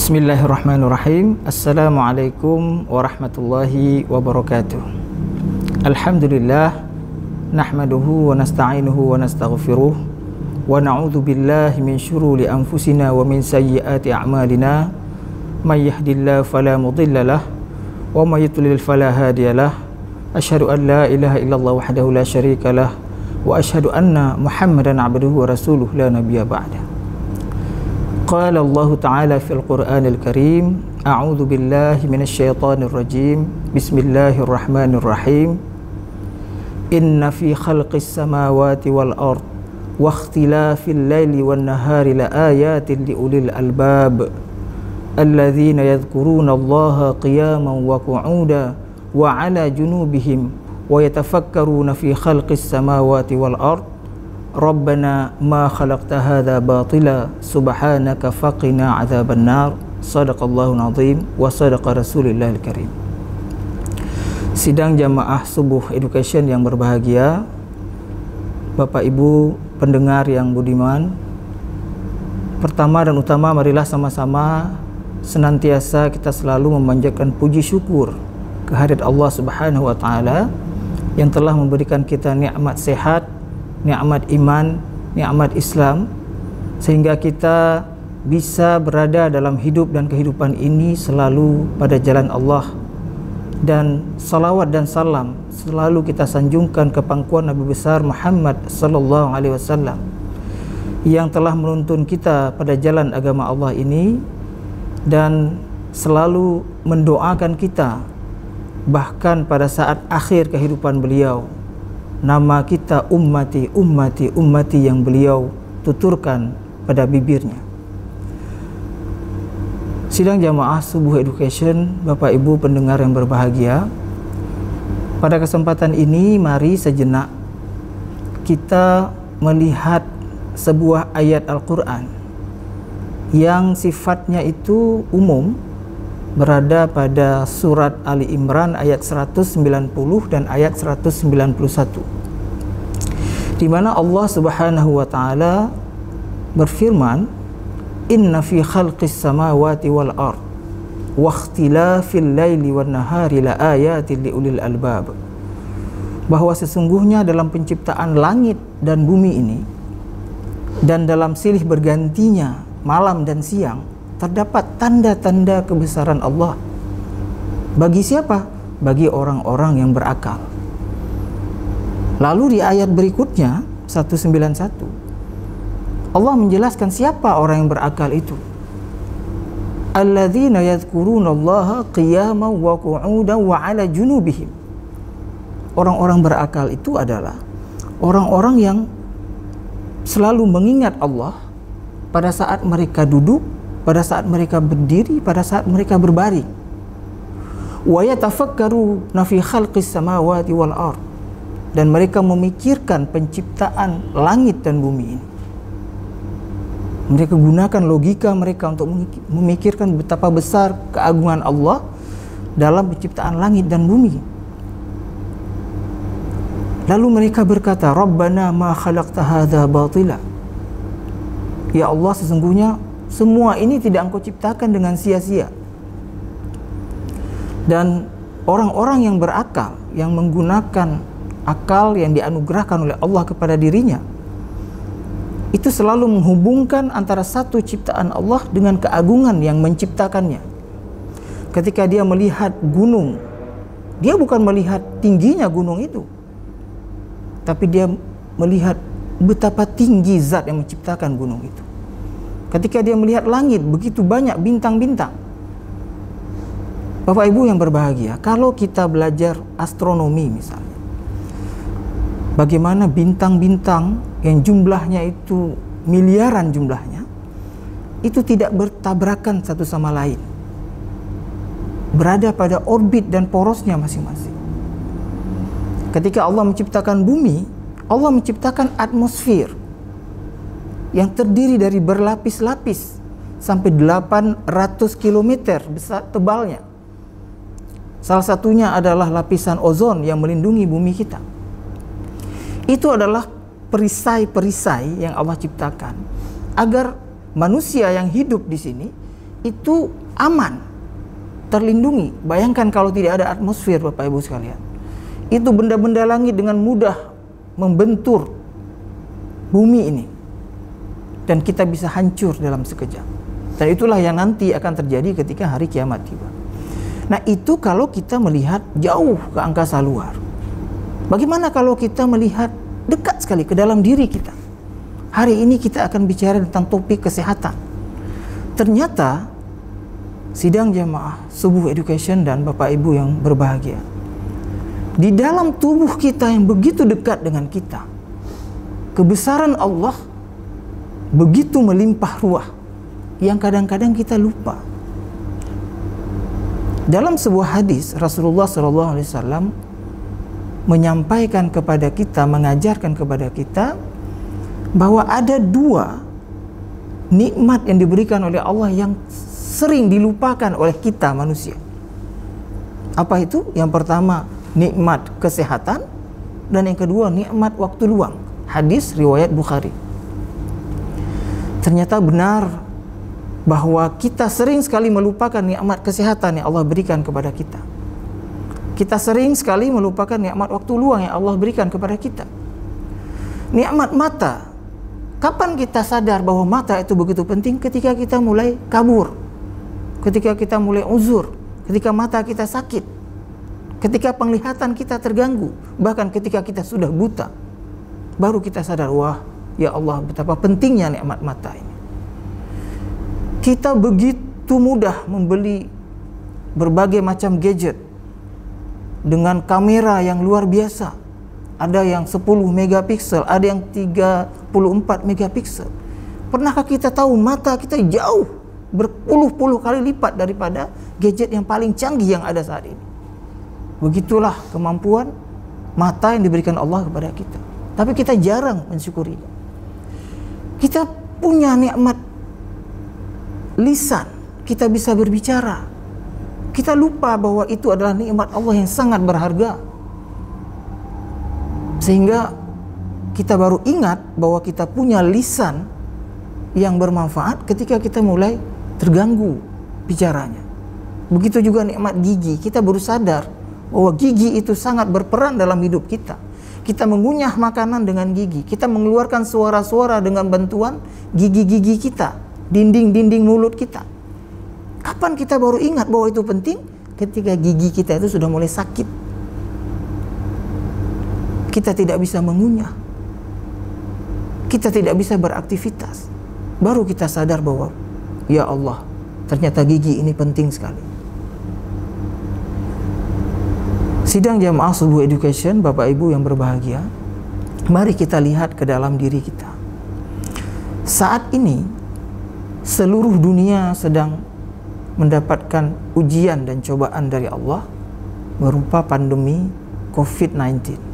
Bismillahirrahmanirrahim. Assalamualaikum warahmatullahi wabarakatuh. Alhamdulillah, nahmaduhu wa nasta'inuhu wa nastaghfiruh wa na'udzu billahi min syururi anfusina wa min sayyiati a'malina. May yahdihillahu fala mudhillalah wa may yudlil fala hadiyalah. Asyhadu an la ilaha illallah wahdahu la syarikalah wa asyhadu anna Muhammadan 'abduhu wa rasuluhu la nabiyya ba'da. Qala Allah Ta'ala fil Qur'anil Karim, a'udzu billahi minasyaitonir rajim. Bismillahirrahmanirrahim. Inna fi khalqis samawati wal ard wa ikhtilafil laili wan nahari laayatin liulil albab alladzina yadhkuruna Allaha qiyaman wa qu'udan wa 'ala junubihim wa yatafakkaruna fi khalqis samawati wal ard. Rabbana ma khalaqta hadza batila subhanaka faqina adzaban nar. Shadaqallahul azim wa sadaqa rasulillahil karim. Sidang jamaah subuh education yang berbahagia, Bapak Ibu pendengar yang budiman, pertama dan utama marilah sama-sama senantiasa kita selalu memanjatkan puji syukur kehadirat Allah Subhanahu wa taala yang telah memberikan kita nikmat sehat, nikmat iman, nikmat Islam, sehingga kita bisa berada dalam hidup dan kehidupan ini selalu pada jalan Allah. Dan salawat dan salam selalu kita sanjungkan ke pangkuan Nabi besar Muhammad sallallahu alaihi wasallam yang telah menuntun kita pada jalan agama Allah ini dan selalu mendoakan kita bahkan pada saat akhir kehidupan beliau. Nama kita ummati, ummati, ummati yang beliau tuturkan pada bibirnya. Sidang jamaah subuh education, Bapak Ibu pendengar yang berbahagia, pada kesempatan ini mari sejenak kita melihat sebuah ayat Al-Quran yang sifatnya itu umum, berada pada surat Ali Imran ayat 190 dan ayat 191, di mana Allah Subhanahu wa taala berfirman, inna fi khalqis samawati wal ard wa ikhtilafil laili wan nahari laayatin liulil albab, bahwa sesungguhnya dalam penciptaan langit dan bumi ini dan dalam silih bergantinya malam dan siang terdapat tanda-tanda kebesaran Allah. Bagi siapa? Bagi orang-orang yang berakal. Lalu di ayat berikutnya 191 Allah menjelaskan siapa orang yang berakal itu. Alladzina yadhkurunallaha qiyaman wa qu'udan wa 'ala junubihim. Orang-orang berakal itu adalah orang-orang yang selalu mengingat Allah pada saat mereka duduk, pada saat mereka berdiri, pada saat mereka berbaring. Wa yatafakkaruna fi khalqis samawati wal ard, dan mereka memikirkan penciptaan langit dan bumi ini. Mereka gunakan logika mereka untuk memikirkan betapa besar keagungan Allah dalam penciptaan langit dan bumi. Lalu mereka berkata, Rabbana ma khalaqta hadza batila. Ya Allah, sesungguhnya semua ini tidak Engkau ciptakan dengan sia-sia. Dan orang-orang yang berakal, yang menggunakan akal yang dianugerahkan oleh Allah kepada dirinya, itu selalu menghubungkan antara satu ciptaan Allah dengan keagungan yang menciptakannya. Ketika dia melihat gunung, dia bukan melihat tingginya gunung itu, tapi dia melihat betapa tinggi zat yang menciptakan gunung itu. Ketika dia melihat langit, begitu banyak bintang-bintang. Bapak Ibu yang berbahagia, kalau kita belajar astronomi misalnya, bagaimana bintang-bintang yang jumlahnya itu miliaran jumlahnya, itu tidak bertabrakan satu sama lain, berada pada orbit dan porosnya masing-masing. Ketika Allah menciptakan bumi, Allah menciptakan atmosfer yang terdiri dari berlapis-lapis sampai 800 km besar tebalnya. Salah satunya adalah lapisan ozon yang melindungi bumi kita. Itu adalah perisai-perisai yang Allah ciptakan agar manusia yang hidup di sini itu aman, terlindungi. Bayangkan kalau tidak ada atmosfer, Bapak Ibu sekalian. Itu benda-benda langit dengan mudah membentur bumi ini. Dan kita bisa hancur dalam sekejap. Dan itulah yang nanti akan terjadi ketika hari kiamat tiba. Nah, itu kalau kita melihat jauh ke angkasa luar. Bagaimana kalau kita melihat dekat sekali ke dalam diri kita? Hari ini kita akan bicara tentang topik kesehatan. Ternyata sidang jamaah Subuh Education dan Bapak Ibu yang berbahagia, di dalam tubuh kita yang begitu dekat dengan kita, kebesaran Allah begitu melimpah ruah yang kadang-kadang kita lupa. Dalam sebuah hadis, Rasulullah SAW menyampaikan kepada kita, mengajarkan kepada kita bahwa ada dua nikmat yang diberikan oleh Allah yang sering dilupakan oleh kita manusia. Apa itu? Yang pertama, nikmat kesehatan, dan yang kedua, nikmat waktu luang. Hadis riwayat Bukhari. Ternyata benar bahwa kita sering sekali melupakan nikmat kesehatan yang Allah berikan kepada kita. Kita sering sekali melupakan nikmat waktu luang yang Allah berikan kepada kita. Nikmat mata, kapan kita sadar bahwa mata itu begitu penting? Ketika kita mulai kabur, ketika kita mulai uzur, ketika mata kita sakit, ketika penglihatan kita terganggu, bahkan ketika kita sudah buta, baru kita sadar, wah, ya Allah, betapa pentingnya nikmat mata ini. Kita begitu mudah membeli berbagai macam gadget dengan kamera yang luar biasa. Ada yang 10 megapiksel, ada yang 34 megapiksel. Pernahkah kita tahu mata kita jauh berpuluh-puluh kali lipat daripada gadget yang paling canggih yang ada saat ini? Begitulah kemampuan mata yang diberikan Allah kepada kita. Tapi kita jarang mensyukurinya. Kita punya nikmat lisan, kita bisa berbicara. Kita lupa bahwa itu adalah nikmat Allah yang sangat berharga. Sehingga kita baru ingat bahwa kita punya lisan yang bermanfaat ketika kita mulai terganggu bicaranya. Begitu juga nikmat gigi, kita baru sadar bahwa gigi itu sangat berperan dalam hidup kita. Kita mengunyah makanan dengan gigi, kita mengeluarkan suara-suara dengan bantuan gigi-gigi kita, dinding-dinding mulut kita. Kapan kita baru ingat bahwa itu penting? Ketika gigi kita itu sudah mulai sakit. Kita tidak bisa mengunyah, kita tidak bisa beraktivitas. Baru kita sadar bahwa, ya Allah, ternyata gigi ini penting sekali. Sidang jamaah Subuh Education, Bapak Ibu yang berbahagia, mari kita lihat ke dalam diri kita. Saat ini seluruh dunia sedang mendapatkan ujian dan cobaan dari Allah berupa pandemi COVID-19.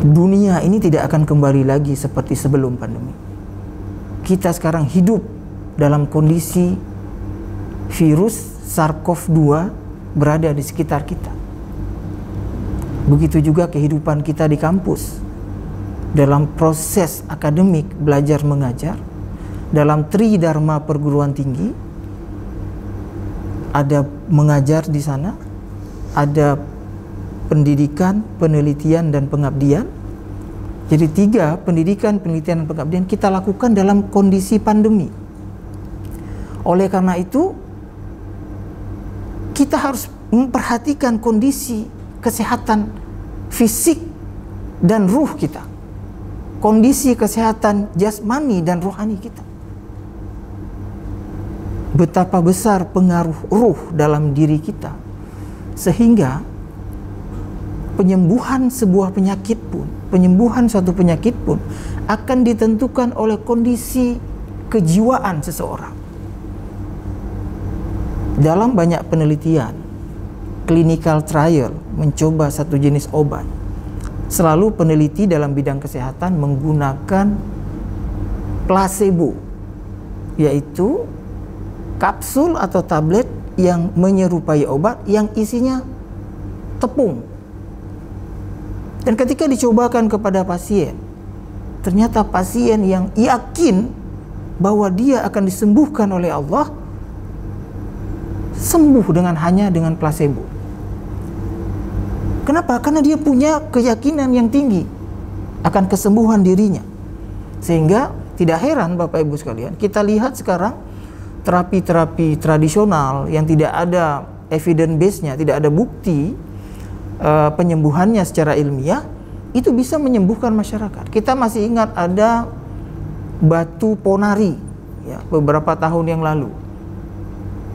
Dunia ini tidak akan kembali lagi seperti sebelum pandemi. Kita sekarang hidup dalam kondisi virus SARS-CoV-2 berada di sekitar kita. Begitu juga kehidupan kita di kampus. Dalam proses akademik belajar mengajar, dalam Tridharma perguruan tinggi, ada mengajar di sana, ada pendidikan, penelitian, dan pengabdian. Jadi 3, pendidikan, penelitian, dan pengabdian kita lakukan dalam kondisi pandemi. Oleh karena itu, kita harus memperhatikan kondisi kesehatan fisik dan ruh kita, kondisi kesehatan jasmani dan rohani kita. Betapa besar pengaruh ruh dalam diri kita, sehingga penyembuhan sebuah penyakit pun, penyembuhan suatu penyakit pun akan ditentukan oleh kondisi kejiwaan seseorang. Dalam banyak penelitian, clinical trial mencoba satu jenis obat, selalu peneliti dalam bidang kesehatan menggunakan placebo, yaitu kapsul atau tablet yang menyerupai obat yang isinya tepung. Dan ketika dicobakan kepada pasien, ternyata pasien yang yakin bahwa dia akan disembuhkan oleh Allah, sembuh hanya dengan placebo. Kenapa? Karena dia punya keyakinan yang tinggi akan kesembuhan dirinya. Sehingga tidak heran Bapak Ibu sekalian, kita lihat sekarang terapi-terapi tradisional yang tidak ada evidence base-nya, tidak ada bukti penyembuhannya secara ilmiah, itu bisa menyembuhkan masyarakat. Kita masih ingat ada batu ponari ya, beberapa tahun yang lalu.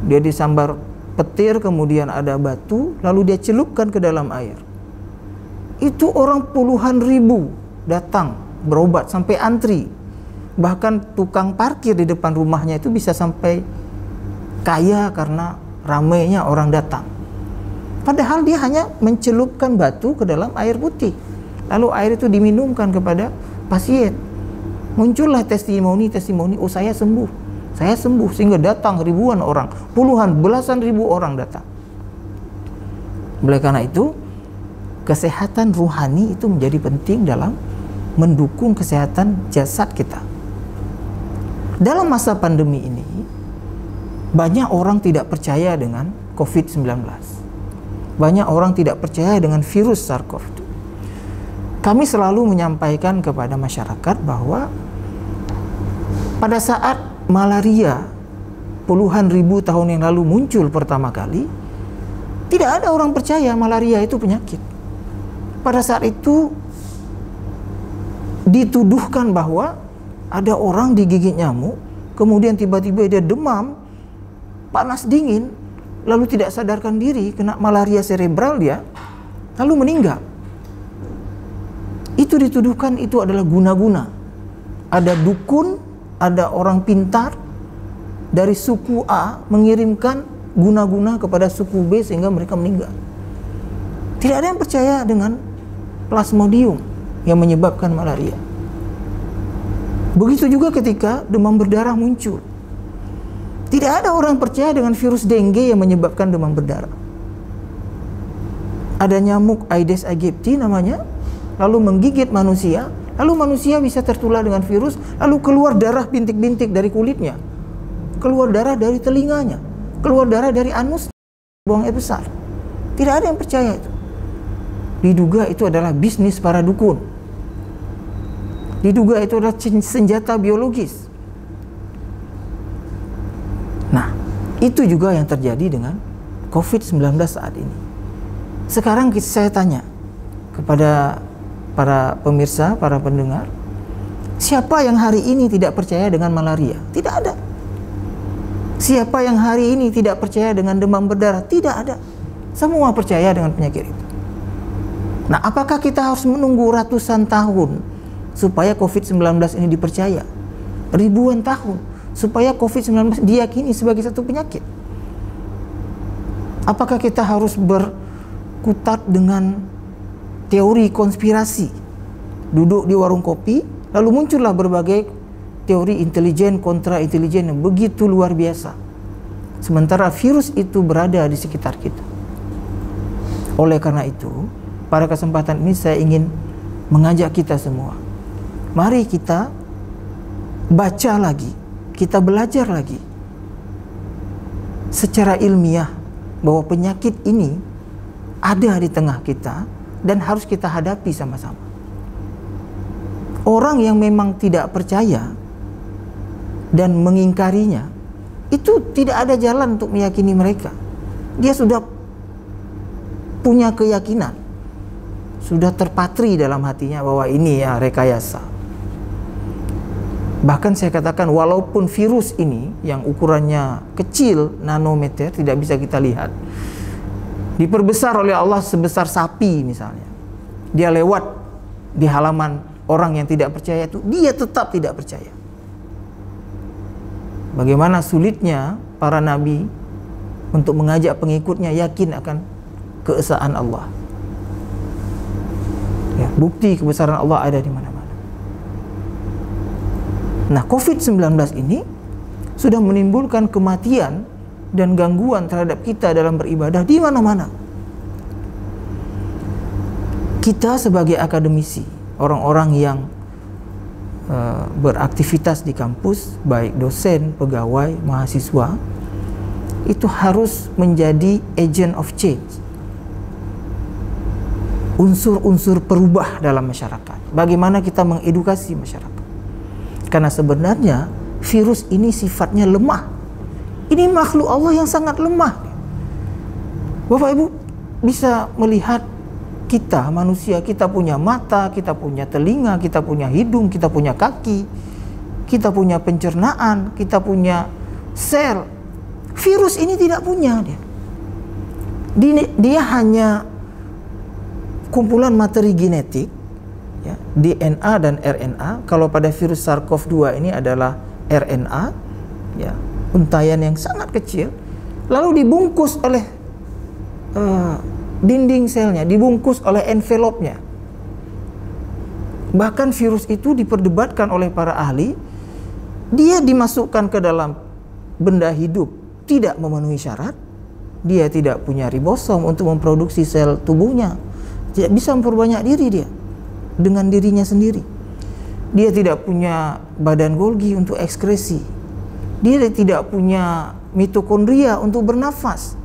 Dia disambar petir, kemudian ada batu, lalu dia celupkan ke dalam air. Itu orang puluhan ribu datang berobat sampai antri. Bahkan tukang parkir di depan rumahnya itu bisa sampai kaya karena ramainya orang datang. Padahal dia hanya mencelupkan batu ke dalam air putih, lalu air itu diminumkan kepada pasien. Muncullah testimoni, oh saya sembuh, sehingga datang ribuan orang, puluhan, belasan ribu orang datang. Oleh karena itu, kesehatan ruhani itu menjadi penting dalam mendukung kesehatan jasad kita. Dalam masa pandemi ini, banyak orang tidak percaya dengan COVID-19. Banyak orang tidak percaya dengan virus SARS-CoV-2. Kami selalu menyampaikan kepada masyarakat bahwa pada saat malaria puluhan ribu tahun yang lalu muncul pertama kali, tidak ada orang percaya malaria itu penyakit. Pada saat itu dituduhkan bahwa ada orang digigit nyamuk, kemudian tiba-tiba dia demam, panas dingin, lalu tidak sadarkan diri, kena malaria cerebral dia, lalu meninggal. Itu dituduhkan itu adalah guna-guna. Ada dukun, ada orang pintar dari suku A mengirimkan guna-guna kepada suku B sehingga mereka meninggal. Tidak ada yang percaya dengan plasmodium yang menyebabkan malaria. Begitu juga ketika demam berdarah muncul. Tidak ada orang percaya dengan virus dengue yang menyebabkan demam berdarah. Ada nyamuk Aedes aegypti namanya, lalu menggigit manusia, lalu manusia bisa tertular dengan virus, lalu keluar darah bintik-bintik dari kulitnya, keluar darah dari telinganya, keluar darah dari anus, buang air besar. Tidak ada yang percaya itu. Diduga itu adalah bisnis para dukun. Diduga itu adalah senjata biologis. Nah, itu juga yang terjadi dengan COVID-19 saat ini. Sekarang saya tanya kepada para pemirsa, para pendengar, siapa yang hari ini tidak percaya dengan malaria? Tidak ada. Siapa yang hari ini tidak percaya dengan demam berdarah? Tidak ada. Semua percaya dengan penyakit itu. Nah, apakah kita harus menunggu ratusan tahun supaya COVID-19 ini dipercaya? Ribuan tahun supaya COVID-19 diyakini sebagai satu penyakit? Apakah kita harus berkutat dengan teori konspirasi? Duduk di warung kopi, lalu muncullah berbagai teori intelijen kontra intelijen yang begitu luar biasa. Sementara virus itu berada di sekitar kita. Oleh karena itu, pada kesempatan ini saya ingin mengajak kita semua. Mari kita baca lagi, kita belajar lagi secara ilmiah bahwa penyakit ini ada di tengah kita dan harus kita hadapi sama-sama. Orang yang memang tidak percaya dan mengingkarinya, itu tidak ada jalan untuk meyakini mereka. Dia sudah punya keyakinan, sudah terpatri dalam hatinya bahwa ini ya rekayasa. Bahkan saya katakan, walaupun virus ini yang ukurannya kecil, nanometer, tidak bisa kita lihat, diperbesar oleh Allah sebesar sapi misalnya, dia lewat di halaman orang yang tidak percaya itu, dia tetap tidak percaya. Bagaimana sulitnya para nabi untuk mengajak pengikutnya yakin akan keesaan Allah. Ya, bukti kebesaran Allah ada di mana-mana. Nah, COVID-19 ini sudah menimbulkan kematian dan gangguan terhadap kita dalam beribadah di mana-mana. Kita sebagai akademisi, orang-orang yang beraktivitas di kampus, baik dosen, pegawai, mahasiswa, itu harus menjadi agent of change, unsur-unsur perubah dalam masyarakat. Bagaimana kita mengedukasi masyarakat? Karena sebenarnya virus ini sifatnya lemah. Ini makhluk Allah yang sangat lemah. Bapak Ibu bisa melihat kita manusia, kita punya mata, kita punya telinga, kita punya hidung, kita punya kaki, kita punya pencernaan, kita punya sel. Virus ini tidak punya dia. Dia hanya kumpulan materi genetik, ya, DNA dan RNA. Kalau pada virus SARS-CoV-2 ini adalah RNA, ya, untayan yang sangat kecil, lalu dibungkus oleh dinding selnya, dibungkus oleh envelope-nya. Bahkan virus itu diperdebatkan oleh para ahli, dia dimasukkan ke dalam benda hidup tidak memenuhi syarat, dia tidak punya ribosom untuk memproduksi sel tubuhnya, tidak bisa memperbanyak diri dia dengan dirinya sendiri. Dia tidak punya badan Golgi untuk ekskresi, dia tidak punya mitokondria untuk bernafas.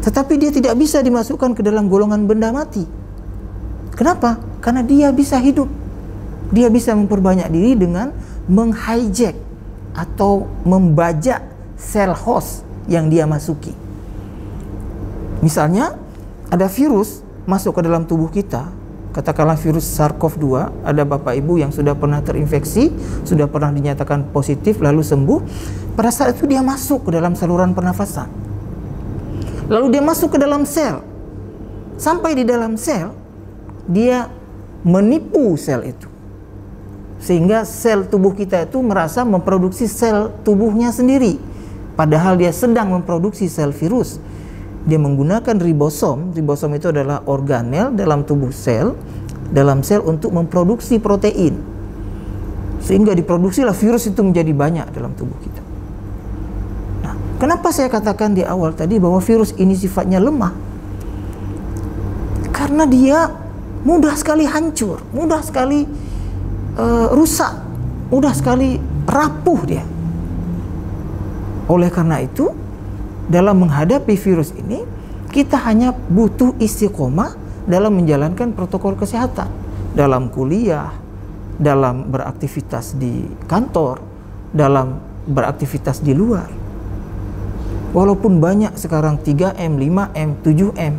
Tetapi dia tidak bisa dimasukkan ke dalam golongan benda mati. Kenapa? Karena dia bisa hidup. Dia bisa memperbanyak diri dengan menghijack atau membajak sel host yang dia masuki. Misalnya, ada virus masuk ke dalam tubuh kita, katakanlah virus SARS-CoV-2, ada Bapak Ibu yang sudah pernah terinfeksi, sudah pernah dinyatakan positif, lalu sembuh. Pada saat itu dia masuk ke dalam saluran pernafasan. Lalu dia masuk ke dalam sel. Sampai di dalam sel, dia menipu sel itu. Sehingga sel tubuh kita itu merasa memproduksi sel tubuhnya sendiri. Padahal dia sedang memproduksi sel virus. Dia menggunakan ribosom. Ribosom itu adalah organel dalam tubuh sel, dalam sel untuk memproduksi protein. Sehingga diproduksilah virus itu menjadi banyak dalam tubuh kita. Kenapa saya katakan di awal tadi bahwa virus ini sifatnya lemah? Karena dia mudah sekali hancur, mudah sekali rusak, mudah sekali rapuh dia. Oleh karena itu, dalam menghadapi virus ini, kita hanya butuh istiqomah dalam menjalankan protokol kesehatan, dalam kuliah, dalam beraktivitas di kantor, dalam beraktivitas di luar. Walaupun banyak sekarang 3M, 5M, 7M,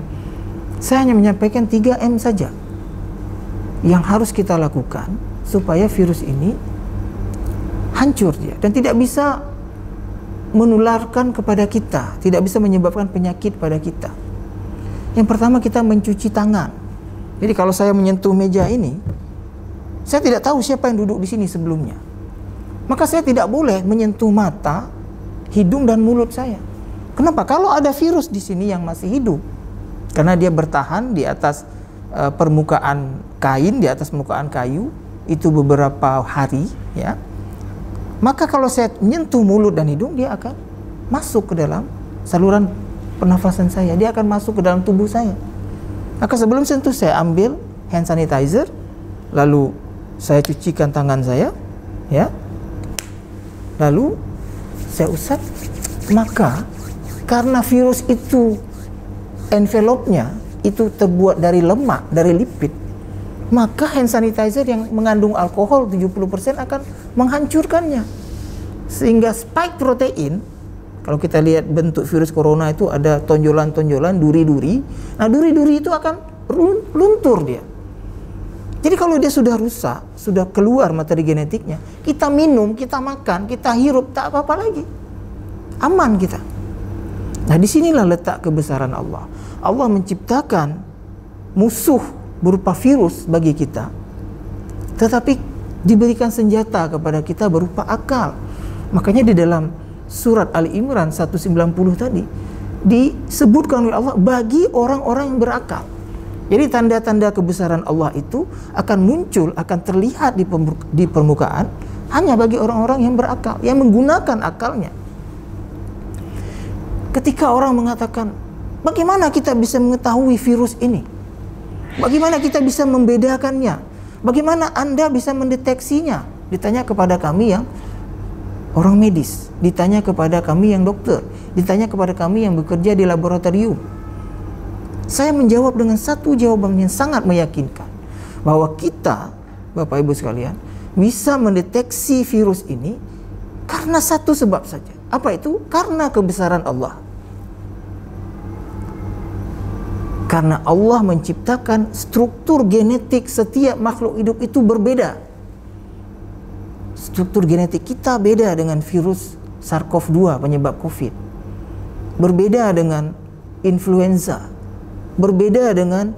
saya hanya menyampaikan 3M saja yang harus kita lakukan supaya virus ini hancur dia dan tidak bisa menularkan kepada kita, tidak bisa menyebabkan penyakit pada kita. Yang pertama, kita mencuci tangan. Jadi kalau saya menyentuh meja ini, saya tidak tahu siapa yang duduk di sini sebelumnya. Maka saya tidak boleh menyentuh mata, hidung dan mulut saya. Kenapa? Kalau ada virus di sini yang masih hidup, karena dia bertahan di atas permukaan kain, di atas permukaan kayu itu beberapa hari, ya. Maka kalau saya menyentuh mulut dan hidung, dia akan masuk ke dalam saluran pernafasan saya, dia akan masuk ke dalam tubuh saya. Maka sebelum sentuh, saya ambil hand sanitizer, lalu saya cucikan tangan saya, ya. Lalu saya usap. Maka karena virus itu envelope-nya itu terbuat dari lemak, dari lipid, maka hand sanitizer yang mengandung alkohol 70% akan menghancurkannya. Sehingga spike protein, kalau kita lihat bentuk virus corona itu ada tonjolan-tonjolan, duri-duri. Nah, duri-duri itu akan luntur dia. Jadi kalau dia sudah rusak, sudah keluar materi genetiknya, kita minum, kita makan, kita hirup, tak apa-apa lagi. Aman kita. Nah, disinilah letak kebesaran Allah. Allah menciptakan musuh berupa virus bagi kita, tetapi diberikan senjata kepada kita berupa akal. Makanya di dalam surat Ali Imran 190 tadi disebutkan oleh Allah bagi orang-orang yang berakal. Jadi tanda-tanda kebesaran Allah itu akan muncul, akan terlihat di permukaan hanya bagi orang-orang yang berakal, yang menggunakan akalnya. Ketika orang mengatakan, bagaimana kita bisa mengetahui virus ini? Bagaimana kita bisa membedakannya? Bagaimana Anda bisa mendeteksinya? Ditanya kepada kami yang orang medis, ditanya kepada kami yang dokter, ditanya kepada kami yang bekerja di laboratorium. Saya menjawab dengan satu jawaban yang sangat meyakinkan, bahwa kita, Bapak Ibu sekalian, bisa mendeteksi virus ini karena satu sebab saja. Apa itu? Karena kebesaran Allah. Karena Allah menciptakan struktur genetik setiap makhluk hidup itu berbeda. Struktur genetik kita beda dengan virus SARS-CoV-2 penyebab COVID. Berbeda dengan influenza. Berbeda dengan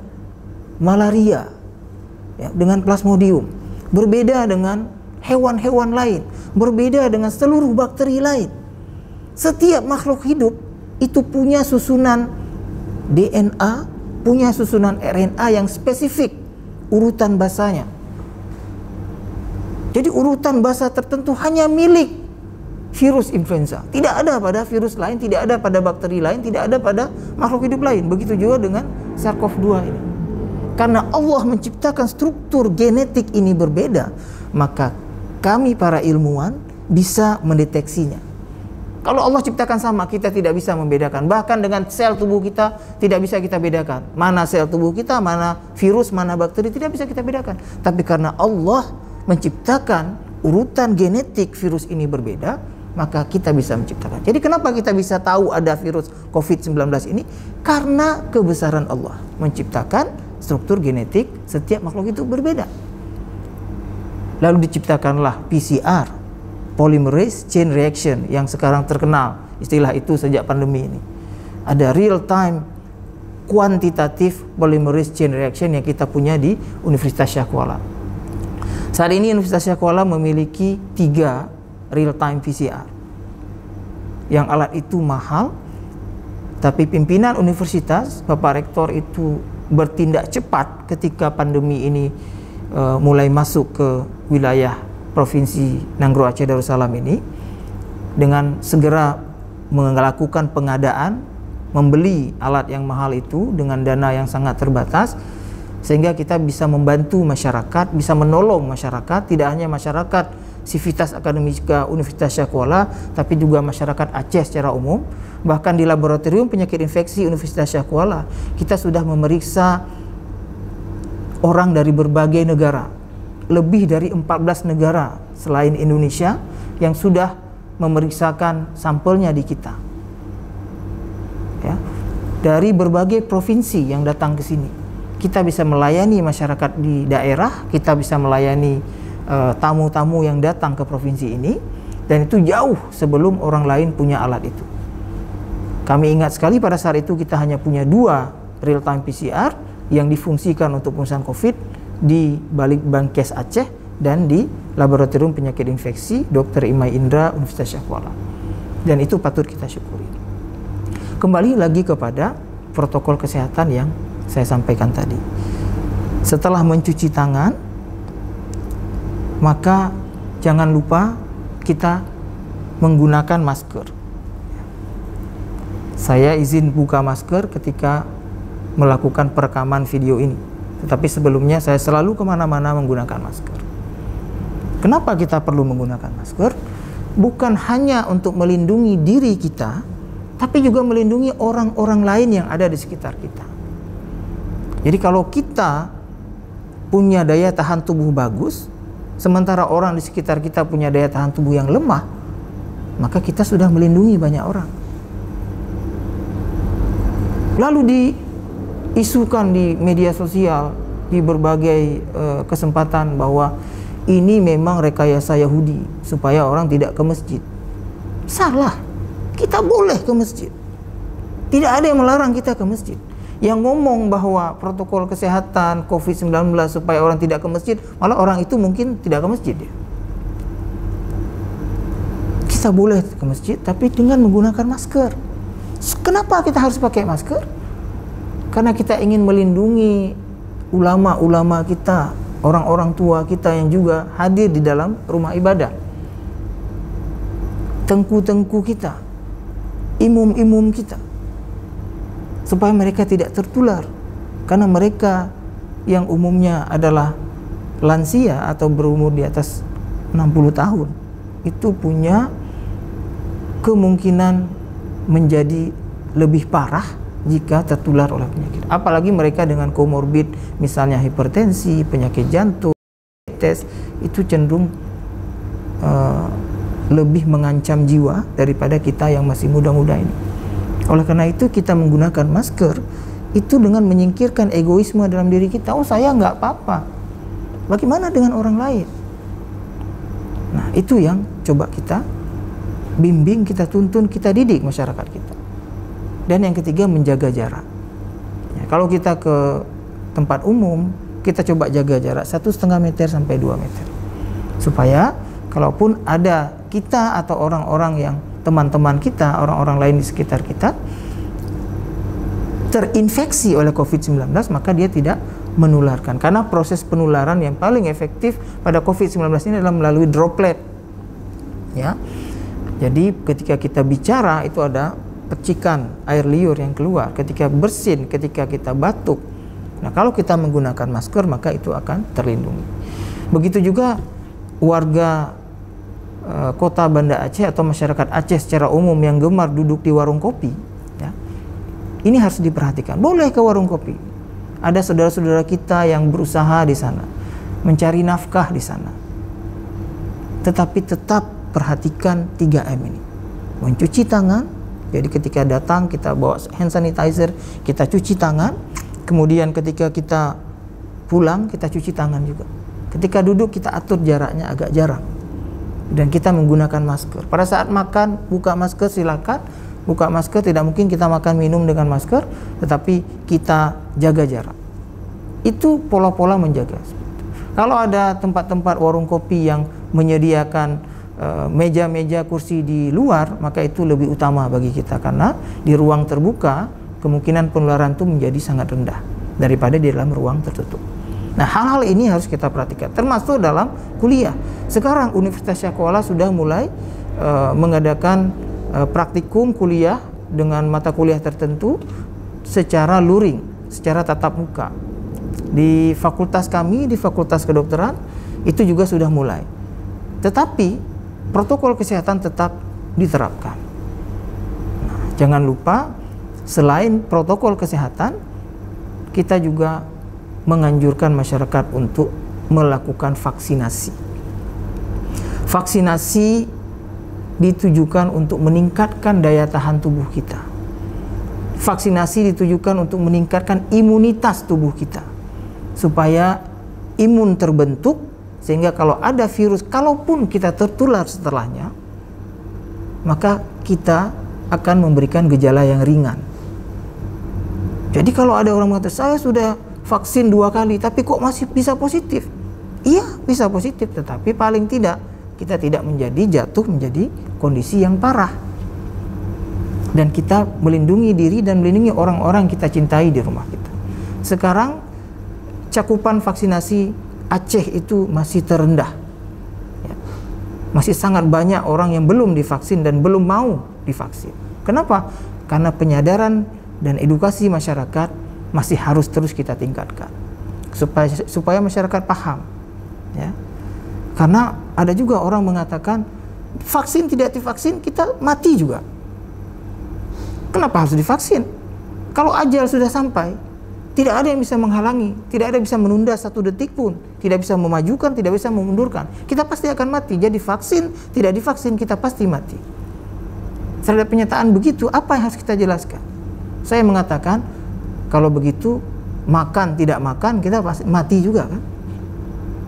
malaria, ya, dengan plasmodium. Berbeda dengan hewan-hewan lain. Berbeda dengan seluruh bakteri lain. Setiap makhluk hidup itu punya susunan DNA, punya susunan RNA yang spesifik urutan basanya. Jadi urutan basa tertentu hanya milik virus influenza. Tidak ada pada virus lain, tidak ada pada bakteri lain, tidak ada pada makhluk hidup lain. Begitu juga dengan SARS-CoV-2 ini. Karena Allah menciptakan struktur genetik ini berbeda, maka kami para ilmuwan bisa mendeteksinya. Kalau Allah ciptakan sama, kita tidak bisa membedakan. Bahkan dengan sel tubuh kita tidak bisa kita bedakan. Mana sel tubuh kita, mana virus, mana bakteri, tidak bisa kita bedakan. Tapi karena Allah menciptakan urutan genetik virus ini berbeda, maka kita bisa menciptakan. Jadi kenapa kita bisa tahu ada virus COVID-19 ini? Karena kebesaran Allah menciptakan struktur genetik setiap makhluk itu berbeda. Lalu diciptakanlah PCR, polymerase chain reaction, yang sekarang terkenal istilah itu sejak pandemi ini. Ada real time quantitative polymerase chain reaction yang kita punya di Universitas Syah Kuala. Saat ini Universitas Syah Kuala memiliki 3 real time PCR. Yang alat itu mahal, tapi pimpinan universitas, Bapak Rektor itu bertindak cepat ketika pandemi ini mulai masuk ke wilayah Provinsi Nanggro Aceh Darussalam ini, dengan segera melakukan pengadaan, membeli alat yang mahal itu dengan dana yang sangat terbatas, sehingga kita bisa membantu masyarakat, bisa menolong masyarakat, tidak hanya masyarakat Sivitas Akademika Universitas Syah Kuala, tapi juga masyarakat Aceh secara umum. Bahkan di Laboratorium Penyakit Infeksi Universitas Syah Kuala, kita sudah memeriksa orang dari berbagai negara. Lebih dari 14 negara selain Indonesia yang sudah memeriksakan sampelnya di kita. Ya. Dari berbagai provinsi yang datang ke sini, kita bisa melayani masyarakat di daerah, kita bisa melayani tamu-tamu yang datang ke provinsi ini, dan itu jauh sebelum orang lain punya alat itu. Kami ingat sekali pada saat itu kita hanya punya 2 real time PCR yang difungsikan untuk pemeriksaan COVID di balik Bankes Aceh dan di Laboratorium Penyakit Infeksi Dr. Imai Indra Universitas Syah Kuala. Dan itu patut kita syukuri. Kembali lagi kepada protokol kesehatan yang saya sampaikan tadi. Setelah mencuci tangan, maka jangan lupa kita menggunakan masker. Saya izin buka masker ketika melakukan perekaman video ini. Tetapi sebelumnya saya selalu kemana-mana menggunakan masker. Kenapa kita perlu menggunakan masker? Bukan hanya untuk melindungi diri kita, tapi juga melindungi orang-orang lain yang ada di sekitar kita. Jadi kalau kita punya daya tahan tubuh bagus, sementara orang di sekitar kita punya daya tahan tubuh yang lemah, maka kita sudah melindungi banyak orang. Lalu diisukan di media sosial, di berbagai kesempatan bahwa ini memang rekayasa Yahudi supaya orang tidak ke masjid. Salah. Kita boleh ke masjid. Tidak ada yang melarang kita ke masjid. Yang ngomong bahwa protokol kesehatan COVID-19 supaya orang tidak ke masjid, malah orang itu mungkin tidak ke masjid ya. Kita boleh ke masjid tapi dengan menggunakan masker. Kenapa kita harus pakai masker? Karena kita ingin melindungi ulama-ulama kita, orang-orang tua kita yang juga hadir di dalam rumah ibadah, tengku-tengku kita, imum-imum kita, supaya mereka tidak tertular. Karena mereka yang umumnya adalah lansia atau berumur di atas 60 tahun itu punya kemungkinan menjadi lebih parah jika tertular oleh penyakit. Apalagi mereka dengan komorbid, misalnya hipertensi, penyakit jantung, diabetes, itu cenderung lebih mengancam jiwa daripada kita yang masih muda-muda ini. Oleh karena itu kita menggunakan masker itu dengan menyingkirkan egoisme dalam diri kita. Oh, saya nggak apa-apa. Bagaimana dengan orang lain? Nah, itu yang coba kita bimbing, kita tuntun, kita didik masyarakat kita. Dan yang ketiga, menjaga jarak. Ya, kalau kita ke tempat umum, kita coba jaga jarak 1,5 meter sampai 2 meter. Supaya kalaupun ada kita atau orang-orang yang teman-teman kita, orang-orang lain di sekitar kita terinfeksi oleh COVID-19, maka dia tidak menularkan. Karena proses penularan yang paling efektif pada COVID-19 ini adalah melalui droplet. Ya. Jadi ketika kita bicara itu ada percikan air liur yang keluar, ketika bersin, ketika kita batuk. Nah, kalau kita menggunakan masker maka itu akan terlindungi. Begitu juga warga kota Banda Aceh atau masyarakat Aceh secara umum yang gemar duduk di warung kopi, ya, ini harus diperhatikan. Boleh ke warung kopi. Ada saudara-saudara kita yang berusaha di sana, mencari nafkah di sana. Tetapi tetap perhatikan 3M ini. Mencuci tangan. Jadi ketika datang kita bawa hand sanitizer, kita cuci tangan. Kemudian ketika kita pulang kita cuci tangan juga. Ketika duduk kita atur jaraknya agak jarang. Dan kita menggunakan masker. Pada saat makan, buka masker silakan. Buka masker, tidak mungkin kita makan minum dengan masker, tetapi kita jaga jarak. Itu pola-pola menjaga. Kalau ada tempat-tempat warung kopi yang menyediakan meja-meja kursi di luar, maka itu lebih utama bagi kita. Karena di ruang terbuka, kemungkinan penularan itu menjadi sangat rendah daripada di dalam ruang tertutup. Nah, hal-hal ini harus kita perhatikan, termasuk dalam kuliah. Sekarang Universitas Syakuala sudah mulai mengadakan praktikum kuliah dengan mata kuliah tertentu secara luring, secara tatap muka. Di fakultas kami, di Fakultas Kedokteran, itu juga sudah mulai. Tetapi protokol kesehatan tetap diterapkan. Nah, jangan lupa, selain protokol kesehatan, kita juga menganjurkan masyarakat untuk melakukan vaksinasi. Vaksinasi ditujukan untuk meningkatkan daya tahan tubuh kita. Vaksinasi ditujukan untuk meningkatkan imunitas tubuh kita, supaya imun terbentuk, sehingga kalau ada virus, kalaupun kita tertular setelahnya, maka kita akan memberikan gejala yang ringan. Jadi kalau ada orang mengatakan, saya sudah vaksin 2 kali, tapi kok masih bisa positif? Iya, bisa positif, tetapi paling tidak kita tidak jatuh menjadi kondisi yang parah. Dan kita melindungi diri dan melindungi orang-orang kita cintai di rumah kita. Sekarang cakupan vaksinasi Aceh itu masih terendah. Ya. Masih sangat banyak orang yang belum divaksin dan belum mau divaksin. Kenapa? Karena penyadaran dan edukasi masyarakat masih harus terus kita tingkatkan supaya masyarakat paham, ya. Karena ada juga orang mengatakan vaksin tidak divaksin kita mati juga. Kenapa harus divaksin? Kalau ajal sudah sampai, tidak ada yang bisa menghalangi, tidak ada yang bisa menunda 1 detik pun, tidak bisa memajukan, tidak bisa memundurkan. Kita pasti akan mati. Jadi vaksin, tidak divaksin, kita pasti mati. Terhadap penyataan begitu, apa yang harus kita jelaskan? Saya mengatakan, kalau begitu, makan, tidak makan, kita pasti mati juga kan?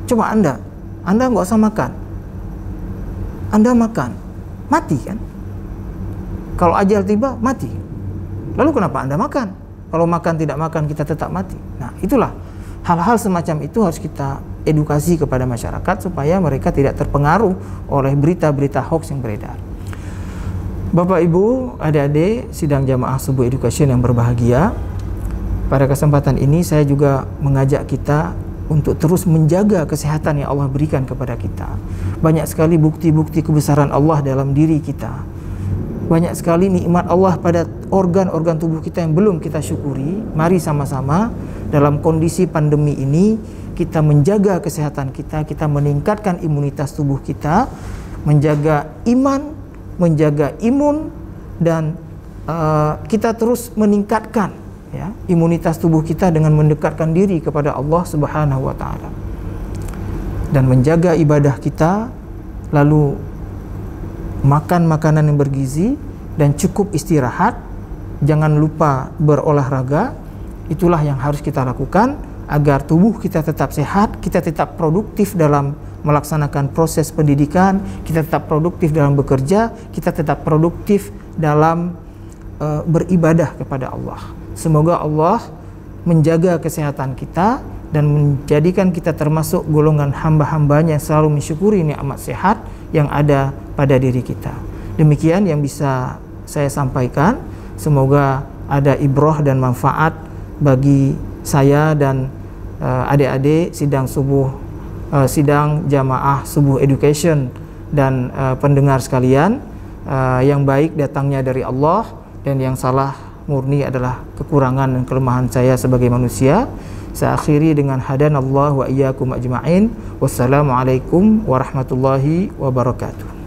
Coba Anda nggak usah makan. Anda makan, mati kan? Kalau ajal tiba, mati. Lalu kenapa Anda makan? Kalau makan tidak makan, kita tetap mati. Nah, itulah hal-hal semacam itu harus kita edukasi kepada masyarakat supaya mereka tidak terpengaruh oleh berita-berita hoax yang beredar. Bapak, Ibu, adik-adik, sidang jamaah subuh education yang berbahagia. Pada kesempatan ini saya juga mengajak kita untuk terus menjaga kesehatan yang Allah berikan kepada kita. Banyak sekali bukti-bukti kebesaran Allah dalam diri kita. Banyak sekali nikmat Allah pada organ-organ tubuh kita yang belum kita syukuri. Mari sama-sama dalam kondisi pandemi ini kita menjaga kesehatan kita, kita meningkatkan imunitas tubuh kita, menjaga iman, menjaga imun, dan kita terus meningkatkan ya imunitas tubuh kita dengan mendekatkan diri kepada Allah Subhanahu wa taala. Dan menjaga ibadah kita, lalu makan makanan yang bergizi dan cukup istirahat, jangan lupa berolahraga. Itulah yang harus kita lakukan agar tubuh kita tetap sehat, kita tetap produktif dalam melaksanakan proses pendidikan, kita tetap produktif dalam bekerja, kita tetap produktif dalam beribadah kepada Allah. Semoga Allah menjaga kesehatan kita dan menjadikan kita termasuk golongan hamba-hambanya yang selalu mensyukuri nikmat sehat yang ada pada diri kita. Demikian yang bisa saya sampaikan. Semoga ada ibrah dan manfaat bagi saya dan adik-adik sidang jamaah subuh education dan pendengar sekalian. Yang baik datangnya dari Allah dan yang salah murni adalah kekurangan dan kelemahan saya sebagai manusia. Saya akhiri dengan hadanallahu wa iyyakum ajma'in. Wassalamualaikum warahmatullahi wabarakatuh.